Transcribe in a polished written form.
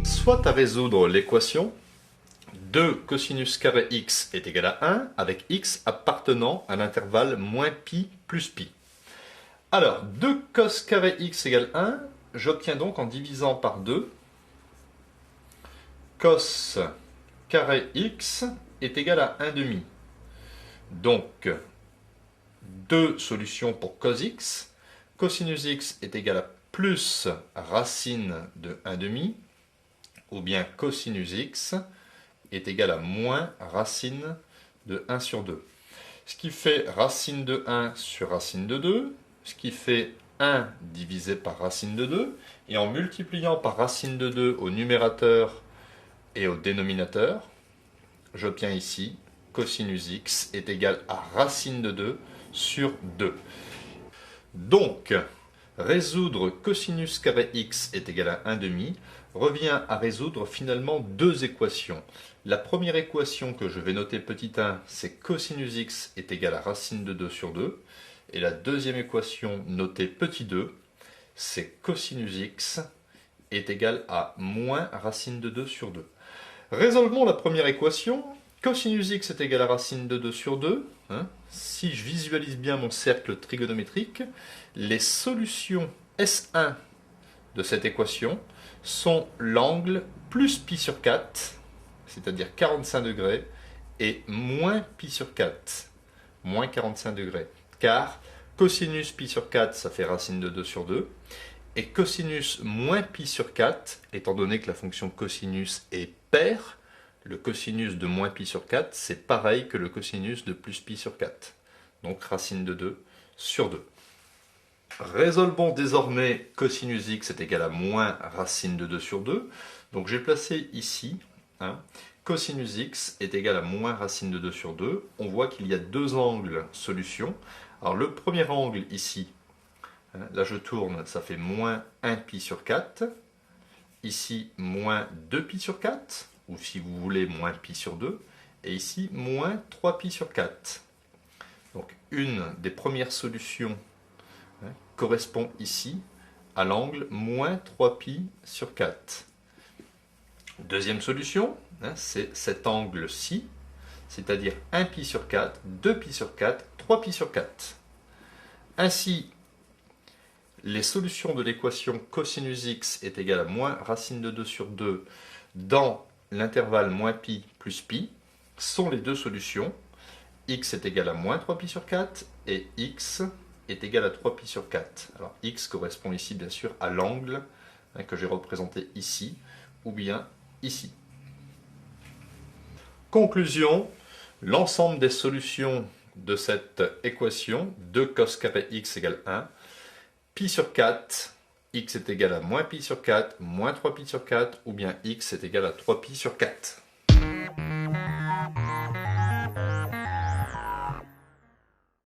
Soit à résoudre l'équation 2 cosinus carré x est égal à 1 avec x appartenant à l'intervalle moins pi plus pi. Alors, 2 cos carré x égale 1, j'obtiens donc en divisant par 2, cos carré x est égal à 1 demi. Donc, deux solutions pour cos x. Cosinus x est égal à plus racine de 1 demi, ou bien cosinus x est égal à moins racine de 1 sur 2. Ce qui fait racine de 1 sur racine de 2, ce qui fait 1 divisé par racine de 2, et en multipliant par racine de 2 au numérateur et au dénominateur, j'obtiens ici cosinus x est égal à racine de 2 sur 2. Donc, résoudre cosinus carré x est égal à 1 demi revient à résoudre finalement deux équations. La première équation que je vais noter petit 1, c'est cosinus x est égal à racine de 2 sur 2. Et la deuxième équation notée petit 2, c'est cosinus x est égal à moins racine de 2 sur 2. Résolvons la première équation. Cosinus x est égal à racine de 2 sur 2. Si je visualise bien mon cercle trigonométrique, les solutions S1 de cette équation sont l'angle plus pi sur 4, c'est-à-dire 45 degrés, et moins pi sur 4, moins 45 degrés. Car cosinus pi sur 4, ça fait racine de 2 sur 2. Et cosinus moins pi sur 4, étant donné que la fonction cosinus est paire, le cosinus de moins pi sur 4, c'est pareil que le cosinus de plus pi sur 4. Donc racine de 2 sur 2. Résolvons désormais cosinus x est égal à moins racine de 2 sur 2. Donc j'ai placé ici, cosinus x est égal à moins racine de 2 sur 2. On voit qu'il y a deux angles solutions. Alors le premier angle ici, là je tourne, ça fait moins 1 pi sur 4. Ici, moins 2 pi sur 4, ou si vous voulez, moins pi sur 2. Et ici, moins 3 pi sur 4. Donc une des premières solutions correspond ici à l'angle moins 3 pi sur 4. Deuxième solution, c'est cet angle-ci, c'est-à-dire 1 pi sur 4, 2 pi sur 4, 3 pi sur 4. Ainsi, les solutions de l'équation cosinus x est égal à moins racine de 2 sur 2 dans l'intervalle moins pi plus pi sont les deux solutions. X est égal à moins 3 pi sur 4 et x est égal à 3 pi sur 4. Alors x correspond ici bien sûr à l'angle que j'ai représenté ici ou bien ici. Conclusion, l'ensemble des solutions de cette équation 2 cos carré x égale 1, pi sur 4, x est égal à moins pi sur 4, moins 3 pi sur 4 ou bien x est égal à 3 pi sur 4.